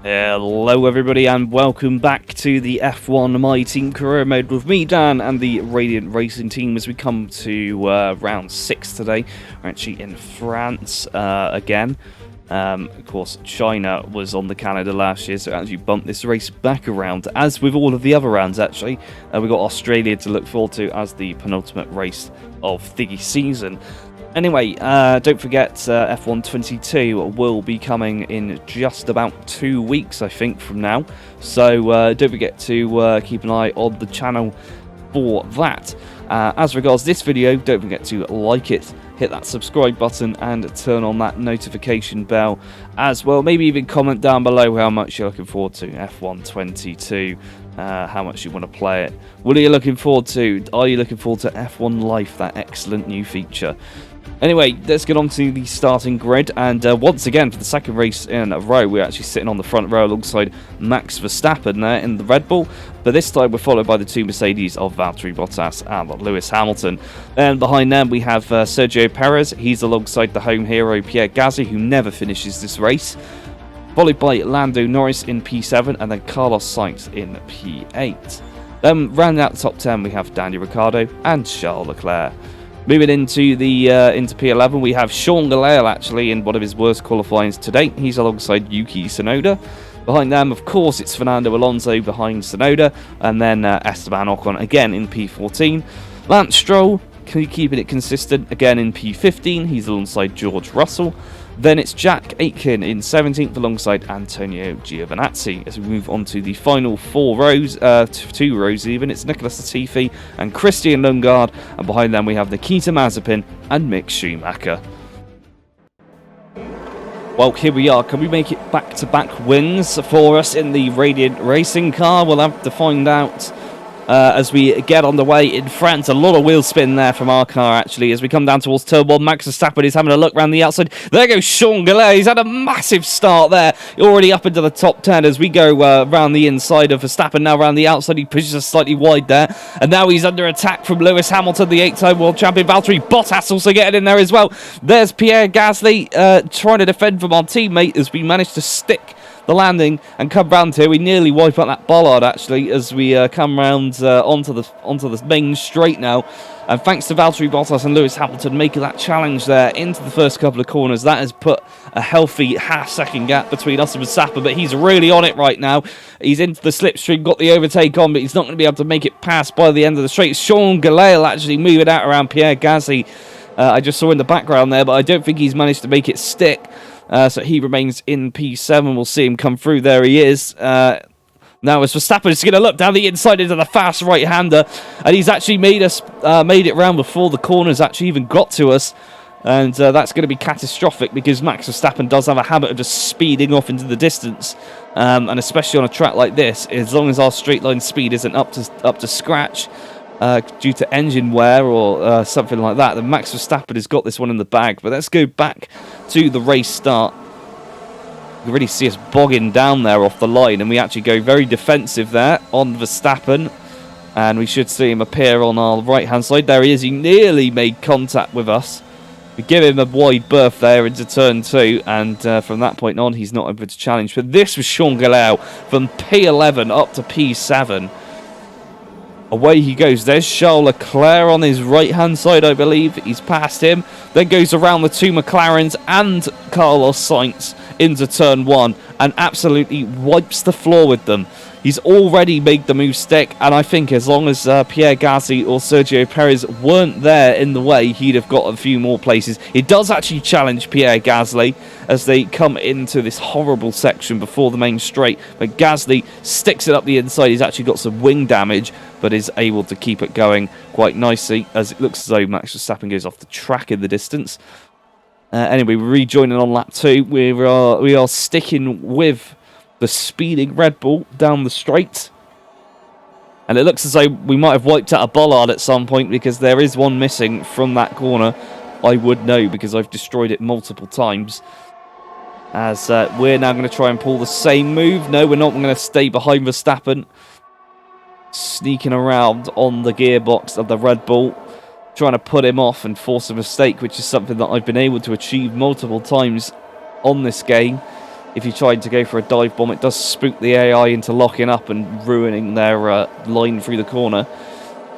Hello everybody and welcome back to the F1 My Team Career Mode with me, Dan, and the Radiant Racing team as we come to round 6 today. We're actually in France again. Of course, China was on the Canada last year, so it actually bumped this race back around, as with all of the other rounds actually. We've got Australia to look forward to as the penultimate race of the season. Anyway, don't forget F1 22 will be coming in just about 2 weeks, I think, from now. So don't forget to keep an eye on the channel for that. As regards this video, don't forget to like it, hit that subscribe button and turn on that notification bell as well. Maybe even comment down below how much you're looking forward to F1 22. How much you want to play it. What are you looking forward to? Are you looking forward to F1 Life, that excellent new feature? Anyway, let's get on to the starting grid, and once again, for the second race in a row, we're actually sitting on the front row alongside Max Verstappen there in the Red Bull, but this time we're followed by the two Mercedes of Valtteri Bottas and Lewis Hamilton. Then behind them we have Sergio Perez. He's alongside the home hero Pierre Gasly, who never finishes this race, followed by Lando Norris in P7 and then Carlos Sainz in P8. Then rounding out the top 10 we have Daniel Ricciardo and Charles Leclerc. Moving into P11, we have Sean Gelael actually in one of his worst qualifyings to date. He's alongside Yuki Tsunoda. Behind them, of course, it's Fernando Alonso behind Tsunoda, and then Esteban Ocon again in P14. Lance Stroll keeping it consistent again in P15. He's alongside George Russell. Then it's Jack Aitken in 17th alongside Antonio Giovinazzi. As we move on to the final 4 rows, 2 rows even, it's Nicholas Latifi and Christian Lundgaard, and behind them we have Nikita Mazepin and Mick Schumacher. Well, here we are. Can we make it back-to-back wins for us in the Radiant Racing car? We'll have to find out as we get on the way in France. A lot of wheel spin there from our car, actually, as we come down towards turn 1. Max Verstappen is having a look around the outside. There goes Sean Gelael. He's had a massive start there, already up into the top 10 as we go around the inside of Verstappen. Now around the outside, he pushes us slightly wide there, and now he's under attack from Lewis Hamilton, the 8-time world champion. Valtteri Bottas also getting in there as well. There's Pierre Gasly trying to defend from our teammate as we manage to stick the landing and come round here. We nearly wipe out that bollard actually as we come round onto the main straight now, and thanks to Valtteri Bottas and Lewis Hamilton making that challenge there into the first couple of corners, that has put a healthy half-second gap between us and Verstappen, but he's really on it right now. He's into the slipstream, got the overtake on, but he's not going to be able to make it past by the end of the straight. Sean Gelael actually moving out around Pierre Gasly. I just saw in the background there, but I don't think he's managed to make it stick. So he remains in P7. We'll see him come through. There he is. Now as Verstappen is going to look down the inside into the fast right-hander, and he's actually made it round before the corners actually even got to us, and that's going to be catastrophic because Max Verstappen does have a habit of just speeding off into the distance, and especially on a track like this, as long as our straight line speed isn't up to scratch due to engine wear or something like that, then Max Verstappen has got this one in the bag. But let's go back to the race start. You can really see us bogging down there off the line, and we actually go very defensive there on Verstappen, and we should see him appear on our right hand side. There he is. He nearly made contact with us. We give him a wide berth there into turn 2, and from that point on he's not able to challenge. But this was Sean Gelael from P11 up to P7. Away he goes. There's Charles Leclerc on his right-hand side, I believe. He's past him. Then goes around the 2 McLarens and Carlos Sainz into turn 1 and absolutely wipes the floor with them. He's already made the move stick, and I think as long as Pierre Gasly or Sergio Perez weren't there in the way, he'd have got a few more places. It does actually challenge Pierre Gasly as they come into this horrible section before the main straight, but Gasly sticks it up the inside. He's actually got some wing damage, but is able to keep it going quite nicely, as it looks as though Max Verstappen goes off the track in the distance. Anyway, we're rejoining on lap 2. We are sticking with the speeding Red Bull down the straight, and it looks as though we might have wiped out a bollard at some point because there is one missing from that corner. I would know because I've destroyed it multiple times. As we're now going to try and pull the same move. No, we're not. We're going to stay behind Verstappen, sneaking around on the gearbox of the Red Bull, trying to put him off and force a mistake, which is something that I've been able to achieve multiple times on this game. if you tried to go for a dive bomb, it does spook the AI into locking up and ruining their line through the corner.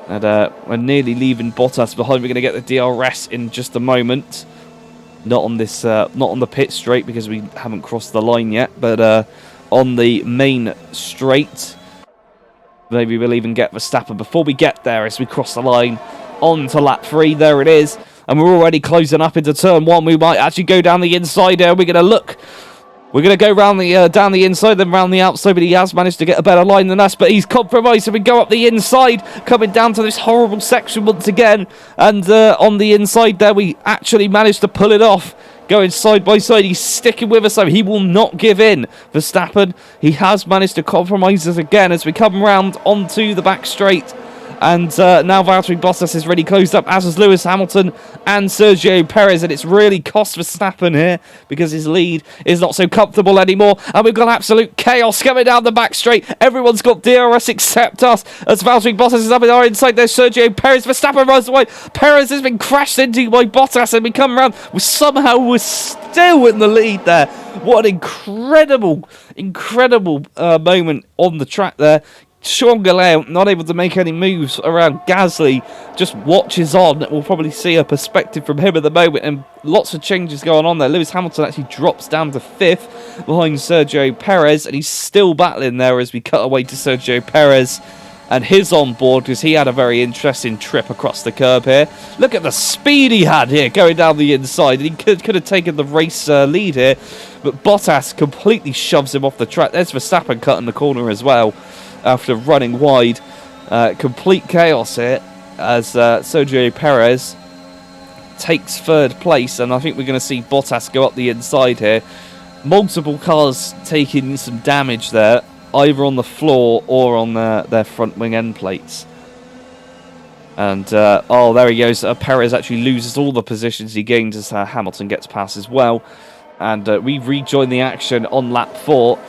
And we're nearly leaving Bottas behind. We're going to get the DRS in just a moment. Not on this, not on the pit straight because we haven't crossed the line yet, but on the main straight. Maybe we'll even get Verstappen before we get there as we cross the line on to lap 3. There it is. And we're already closing up into turn 1. We might actually go down the inside there. We're going to look. We're going to go round the down the inside, then round the outside, but he has managed to get a better line than us, but he's compromised, so we go up the inside, coming down to this horrible section once again, and on the inside there, we actually managed to pull it off, going side by side. He's sticking with us, so he will not give in. Verstappen, he has managed to compromise us again as we come round onto the back straight. And now Valtteri Bottas is really closed up, as is Lewis Hamilton and Sergio Perez. And it's really cost Verstappen here because his lead is not so comfortable anymore. And we've got absolute chaos coming down the back straight. Everyone's got DRS except us. As Valtteri Bottas is up in our inside, there's Sergio Perez. Verstappen runs away. Perez has been crashed into by Bottas. And we come around. We're still in the lead there. What an incredible moment on the track there. Sean Galea not able to make any moves around Gasly, just watches on. We'll probably see a perspective from him at the moment, and lots of changes going on there. Lewis Hamilton actually drops down to 5th behind Sergio Perez, and he's still battling there as we cut away to Sergio Perez and his on board, because he had a very interesting trip across the curb here. Look at the speed he had here going down the inside. He could have taken the race lead here, but Bottas completely shoves him off the track. There's Verstappen cutting the corner as well after running wide. Complete chaos here as Sergio Perez takes 3rd place, and I think we're going to see Bottas go up the inside here. Multiple cars taking some damage there, either on the floor or on their front wing end plates. And oh, there he goes. Perez actually loses all the positions he gains as Hamilton gets past as well. And we rejoin the action on lap 4.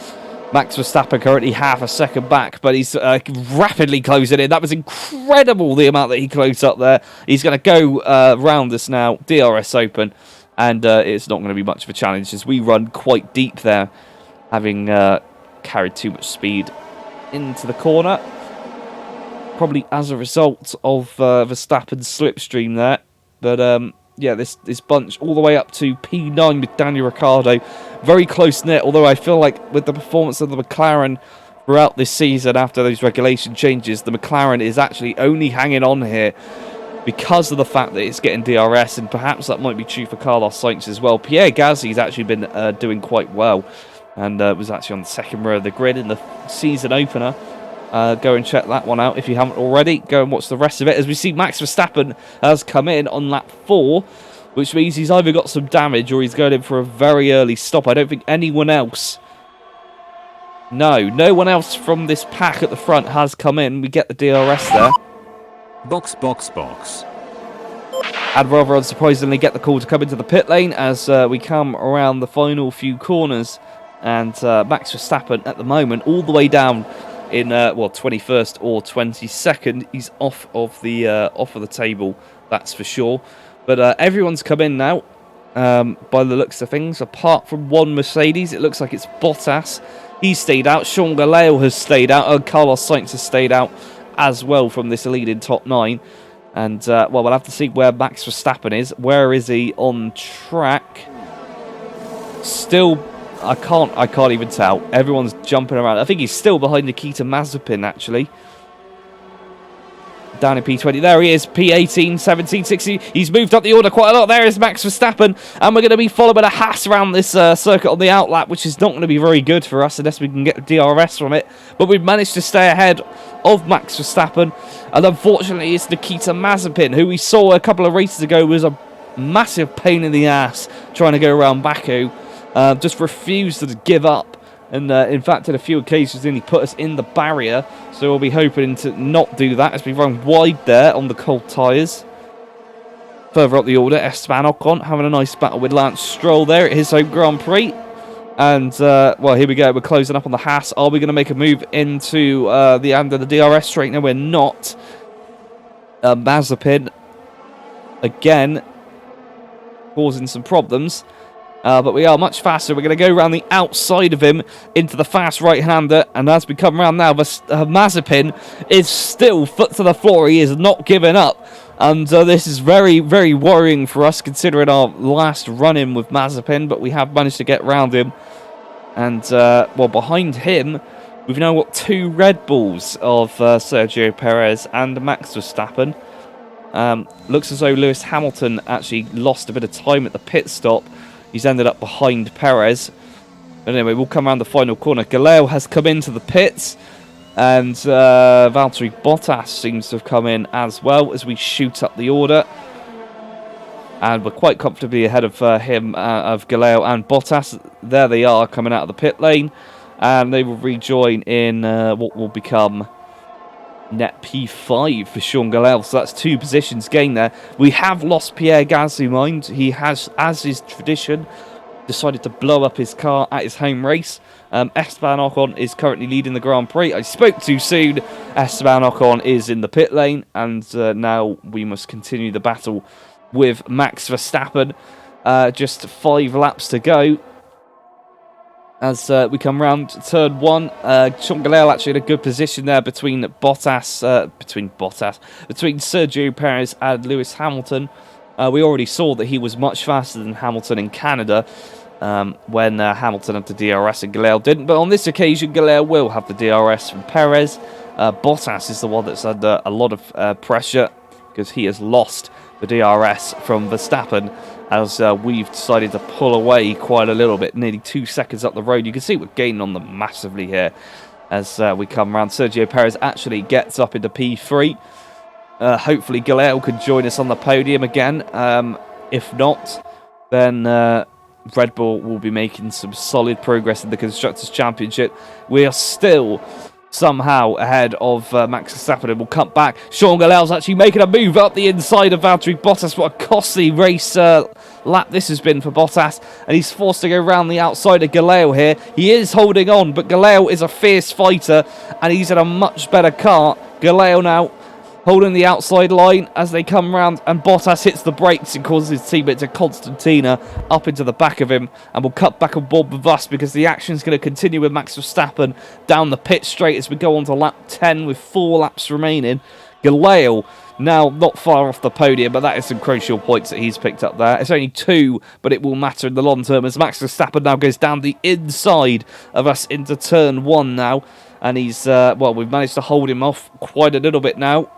Max Verstappen currently half a second back, but he's rapidly closing in. That was incredible, the amount that he closed up there. He's going to go round us now, DRS open, and it's not going to be much of a challenge as we run quite deep there, having carried too much speed into the corner. Probably as a result of Verstappen's slipstream there. But yeah, this bunch all the way up to P9 with Daniel Ricciardo. Very close-knit, although I feel like with the performance of the McLaren throughout this season after those regulation changes, the McLaren is actually only hanging on here because of the fact that it's getting DRS, and perhaps that might be true for Carlos Sainz as well. Pierre Gasly's actually been doing quite well, and was actually on the 2nd row of the grid in the season opener. Go and check that one out if you haven't already. Go and watch the rest of it as we see Max Verstappen has come in on lap 4, which means he's either got some damage or he's going in for a very early stop. I don't think anyone else... No one else from this pack at the front has come in. We get the DRS there. Box. And rather unsurprisingly get the call to come into the pit lane as we come around the final few corners. And Max Verstappen at the moment all the way down in 21st or 22nd. He's off of the table, that's for sure. But everyone's come in now, by the looks of things, apart from one Mercedes. It looks like it's Bottas. He's stayed out. Sean Galea has stayed out. And Carlos Sainz has stayed out as well from this leading top 9. And, well, we'll have to see where Max Verstappen is. Where is he on track? Still, I can't even tell. Everyone's jumping around. I think he's still behind Nikita Mazepin, actually. Down in P20. There he is. P18, 17, 16. He's moved up the order quite a lot. There is Max Verstappen. And we're going to be following a Haas around this circuit on the outlap, which is not going to be very good for us unless we can get DRS from it. But we've managed to stay ahead of Max Verstappen. And unfortunately, it's Nikita Mazepin, who we saw a couple of races ago was a massive pain in the ass trying to go around Baku. Just refused to give up. And in fact, in a few occasions, nearly put us in the barrier. So we'll be hoping to not do that as we run wide there on the cold tyres. Further up the order, Esteban Ocon having a nice battle with Lance Stroll there at his home Grand Prix. And, well, here we go. We're closing up on the Haas. Are we going to make a move into the end of the DRS straight? No, we're not. Mazepin, again, causing some problems. But we are much faster. We're going to go around the outside of him into the fast right-hander. And as we come around now, Mazepin is still foot to the floor. He is not giving up. And this is very, very worrying for us, considering our last run-in with Mazepin. But we have managed to get around him. And, well, behind him, we've now got 2 Red Bulls of Sergio Perez and Max Verstappen. Looks as though Lewis Hamilton actually lost a bit of time at the pit stop. He's ended up behind Perez. But anyway, we'll come around the final corner. Galeo has come into the pits. And Valtteri Bottas seems to have come in as well as we shoot up the order. And we're quite comfortably ahead of him, of Galeo and Bottas. There they are coming out of the pit lane. And they will rejoin in what will become net P5 for Sean Galeo. So that's 2 positions gained there. We have lost Pierre Gasly, mind. He has, as is tradition, decided to blow up his car at his home race. Esteban Ocon is currently leading the Grand Prix. I spoke too soon. Esteban Ocon is in the pit lane. And now we must continue the battle with Max Verstappen. Just 5 laps to go. As we come round to turn 1, Sean Galeo actually in a good position there between Sergio Perez and Lewis Hamilton. We already saw that he was much faster than Hamilton in Canada when Hamilton had the DRS and Galeo didn't. But on this occasion, Galeo will have the DRS from Perez. Bottas is the one that's under a lot of pressure because he has lost the DRS from Verstappen, as we've decided to pull away quite a little bit, nearly 2 seconds up the road. You can see we're gaining on them massively here as we come around. Sergio Perez actually gets up into P3. Hopefully Galeo can join us on the podium again. If not, then Red Bull will be making some solid progress in the Constructors' Championship. We are still somehow ahead of Max Verstappen, and will cut back. Sean Galeo's actually making a move up the inside of Valtteri Bottas. What a costly race lap this has been for Bottas, and he's forced to go around the outside of Galeo here. He is holding on, but Galeo is a fierce fighter, and he's in a much better car. Galeo now holding the outside line as they come round, and Bottas hits the brakes and causes his teammate to Constantina up into the back of him, and will cut back on board with us because the action's going to continue with Max Verstappen down the pit straight as we go on to lap 10 with 4 laps remaining. Galeo now not far off the podium, but that is some crucial points that he's picked up there. It's only 2, but it will matter in the long term as Max Verstappen now goes down the inside of us into turn 1 now, and he's, well, we've managed to hold him off quite a little bit now.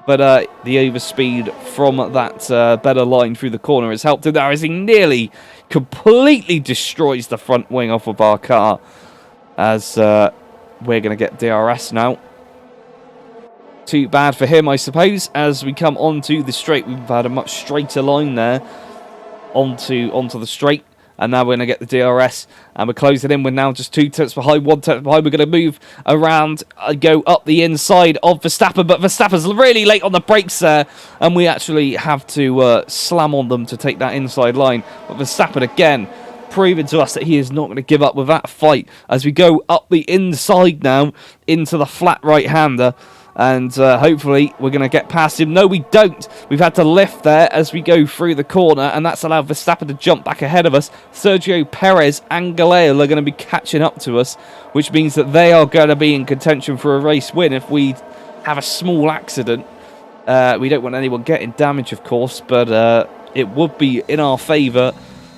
But the overspeed from that better line through the corner has helped him there as he nearly completely destroys the front wing off of our car. As we're going to get DRS now. Too bad for him, I suppose. As we come onto the straight, we've had a much straighter line there onto the straight. And now we're going to get the DRS, and we're closing in. We're now just 2 tenths behind, 1 tenth behind. We're going to move around, go up the inside of Verstappen, but Verstappen's really late on the brakes there, and we actually have to slam on them to take that inside line. But Verstappen again proving to us that he is not going to give up with that fight as we go up the inside now into the flat right-hander. And hopefully we're going to get past him. No, we don't. We've had to lift there as we go through the corner, and that's allowed Verstappen to jump back ahead of us. Sergio Perez and Galeo are going to be catching up to us, which means that they are going to be in contention for a race win if we have a small accident. We don't want anyone getting damage, of course, but it would be in our favour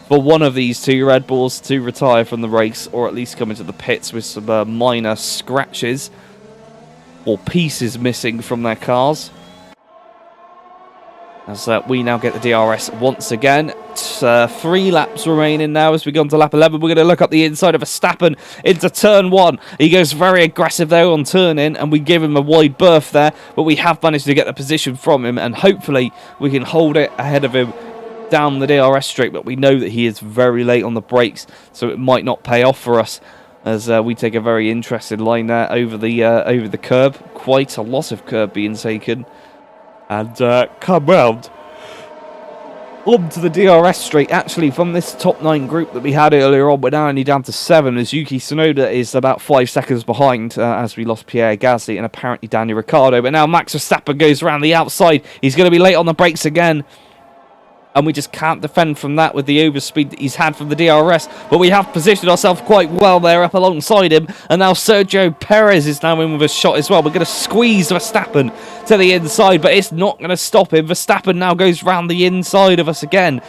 for one of these 2 Red Bulls to retire from the race, or at least come into the pits with some minor scratches or pieces missing from their cars. As we now get the DRS once again. 3 laps remaining now as we go on to lap 11. We're going to look up the inside of Verstappen into turn 1. He goes very aggressive there on turn in, and we give him a wide berth there, but we have managed to get the position from him, and hopefully we can hold it ahead of him down the DRS straight, but we know that he is very late on the brakes, so it might not pay off for us. As we take a very interesting line there over the curb. Quite a lot of curb being taken. And come round onto the DRS straight. Actually, from this top 9 group that we had earlier on, we're now only down to 7, as Yuki Tsunoda is about 5 seconds behind as we lost Pierre Gasly and apparently Daniel Ricciardo. But now Max Verstappen goes around the outside. He's going to be late on the brakes again. and we just can't defend from that with the overspeed that he's had from the DRS. But we have positioned ourselves quite well there up alongside him, and now Sergio Perez is now in with a shot as well. We're going to squeeze Verstappen to the inside, but it's not going to stop him. Verstappen now goes round the inside of us again,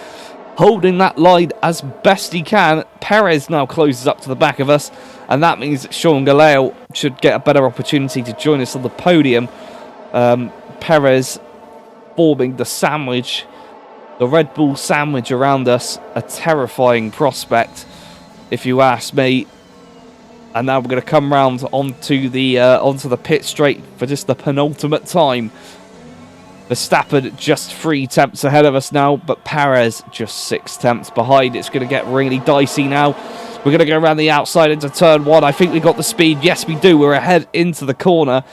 holding that line as best he can. Perez now closes up to the back of us, and that means that Sean Galeo should get a better opportunity to join us on the podium. Perez forming the sandwich, the Red Bull sandwich around us, a terrifying prospect, if you ask me. And now we're going to come round onto the pit straight for just the penultimate time. Verstappen just 3 tenths ahead of us now, but Perez just 6 tenths behind. It's going to get really dicey now. We're going to go around the outside into turn 1. I think we got the speed. Yes, we do. We're ahead into the corner.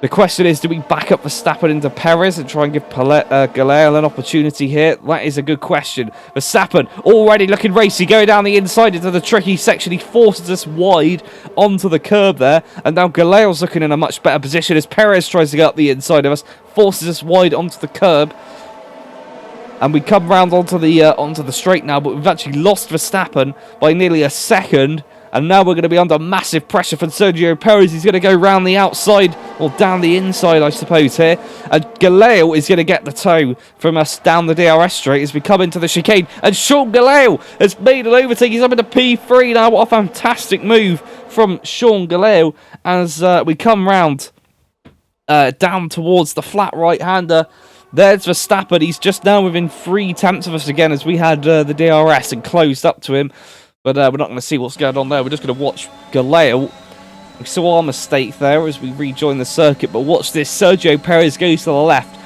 The question is, do we back up Verstappen into Perez and try and give Galeo an opportunity here? That is a good question. Verstappen already looking racy, going down the inside into the tricky section. He forces us wide onto the curb there, and now Galeo's looking in a much better position as Perez tries to get up the inside of us, forces us wide onto the curb. And we come round onto the straight now, but we've actually lost Verstappen by nearly a second. And now we're going to be under massive pressure from Sergio Perez. He's going to go round the outside, or down the inside, I suppose, here. And Galeo is going to get the toe from us down the DRS straight as we come into the chicane. And Sean Galeo has made an overtake. He's up into P3 now. What a fantastic move from Sean Galeo as we come round down towards the flat right-hander. There's Verstappen. He's just now within 3 tenths of us again as we had the DRS and closed up to him. But we're not going to see what's going on there. We're just going to watch Galeo. We saw our mistake there as we rejoin the circuit. But watch this. Sergio Perez goes to the left.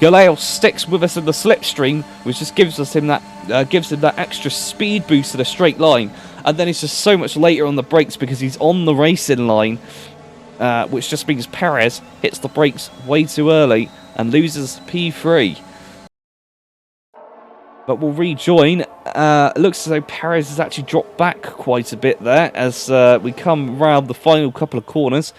Galeo sticks with us in the slipstream, which just gives him that extra speed boost in a straight line. And then he's just so much later on the brakes because he's on the racing line, which just means Perez hits the brakes way too early and loses P3. But we'll rejoin. It looks as though Perez has actually dropped back quite a bit there as we come round the final couple of corners.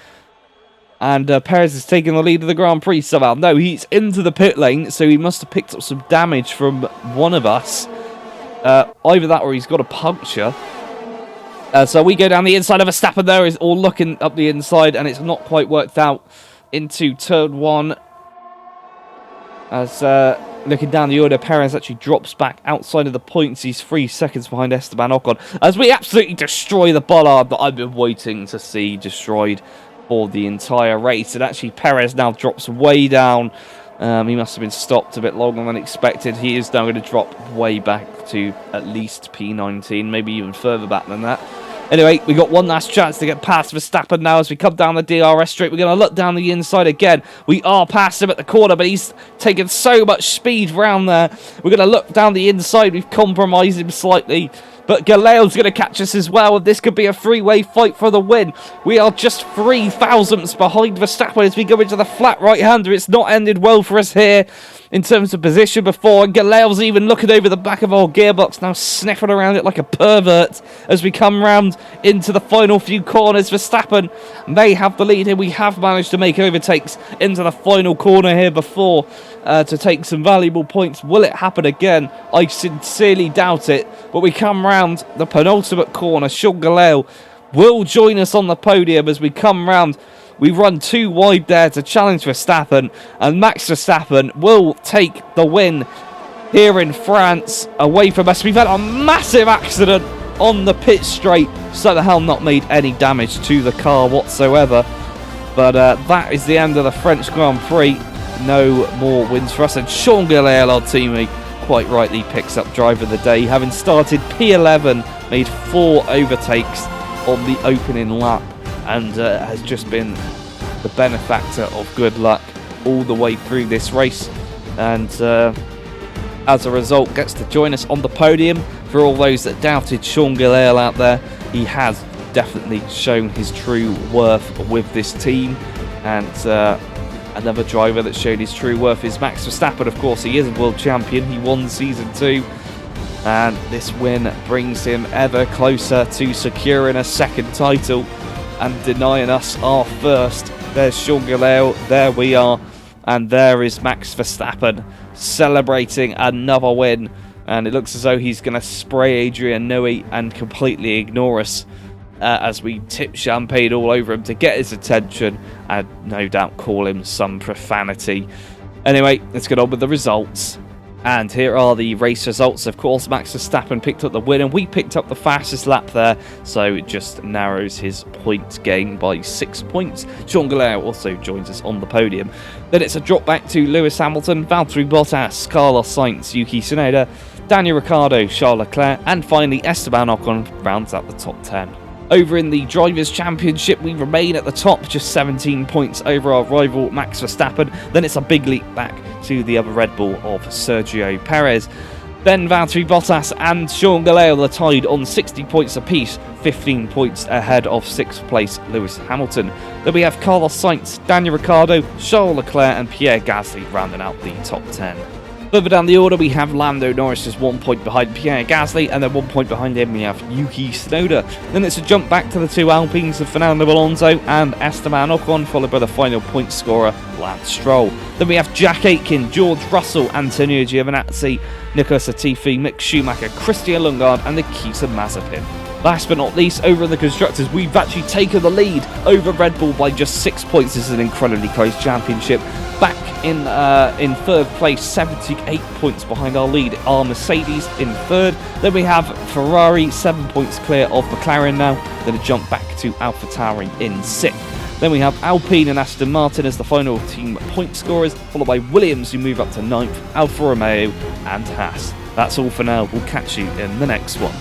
And Perez is taking the lead of the Grand Prix somehow. No, he's into the pit lane, so he must have picked up some damage from one of us. Either that or he's got a puncture. So we go down the inside of Verstappen there, is all looking up the inside, and it's not quite worked out into turn 1. As looking down the order, Perez actually drops back outside of the points. He's 3 seconds behind Esteban Ocon as we absolutely destroy the bollard that I've been waiting to see destroyed for the entire race. And actually, Perez now drops way down. He must have been stopped a bit longer than expected. He is now going to drop way back to at least P19, maybe even further back than that. Anyway, we got one last chance to get past Verstappen now as we come down the DRS straight. We're going to look down the inside again. We are past him at the corner, but he's taken so much speed round there. We're going to look down the inside. We've compromised him slightly. But Galeo's going to catch us as well, and this could be a three-way fight for the win. We are just 3 thousandths behind Verstappen as we go into the flat right-hander. It's not ended well for us here in terms of position before, and Galeo's even looking over the back of our gearbox, now sniffing around it like a pervert as we come round into the final few corners. Verstappen may have the lead here. We have managed to make overtakes into the final corner here before to take some valuable points. Will it happen again? I sincerely doubt it, but we come round the penultimate corner. Sean Galeo will join us on the podium as we come round. We run 2 wide there to challenge Verstappen, and Max Verstappen will take the win here in France away from us. We've had a massive accident on the pit straight, somehow not made any damage to the car whatsoever. But that is the end of the French Grand Prix. No more wins for us, and Sean Galeo, our teammate, quite rightly picks up driver of the day, having started P11, made 4 overtakes on the opening lap, and has just been the benefactor of good luck all the way through this race, and as a result gets to join us on the podium. For all those that doubted Sean Galeo out there, he has definitely shown his true worth with this team, and another driver that showed his true worth is Max Verstappen. Of course, he is a world champion. He won Season 2, and this win brings him ever closer to securing a second title and denying us our first. There's Sean Galeo, there we are, and there is Max Verstappen. celebrating another win. And it looks as though he's going to spray Adrian Newey and completely ignore us as we tip champagne all over him to get his attention and no doubt call him some profanity. Anyway, let's get on with the results. And here are the race results. Of course, Max Verstappen picked up the win, and we picked up the fastest lap there, so it just narrows his point gain by 6 points. Jean Galère also joins us on the podium. Then it's a drop back to Lewis Hamilton, Valtteri Bottas, Carlos Sainz, Yuki Tsunoda, Daniel Ricciardo, Charles Leclerc, and finally Esteban Ocon rounds out the top 10. Over in the Drivers' Championship, we remain at the top, just 17 points over our rival Max Verstappen. Then it's a big leap back to the other Red Bull of Sergio Perez. Then Valtteri Bottas and Jean Galère are tied on 60 points apiece, 15 points ahead of 6th place Lewis Hamilton. Then we have Carlos Sainz, Daniel Ricciardo, Charles Leclerc and Pierre Gasly rounding out the top 10. Further down the order, we have Lando Norris just 1 point behind Pierre Gasly, and then 1 point behind him we have Yuki Tsunoda. Then it's a jump back to the two Alpines of Fernando Alonso and Esteban Ocon, followed by the final point scorer, Lance Stroll. Then we have Jack Aitken, George Russell, Antonio Giovinazzi, Nicolas Latifi, Mick Schumacher, Christian Lundgaard and Nikita Mazepin. Last but not least, over in the Constructors, we've actually taken the lead over Red Bull by just 6 points. This is an incredibly close championship. Back in third place, 78 points behind our lead, are Mercedes in third. Then we have Ferrari, 7 points clear of McLaren now. Then a jump back to AlphaTauri in sixth. Then we have Alpine and Aston Martin as the final team point scorers, followed by Williams, who move up to 9th, Alfa Romeo and Haas. That's all for now. We'll catch you in the next one.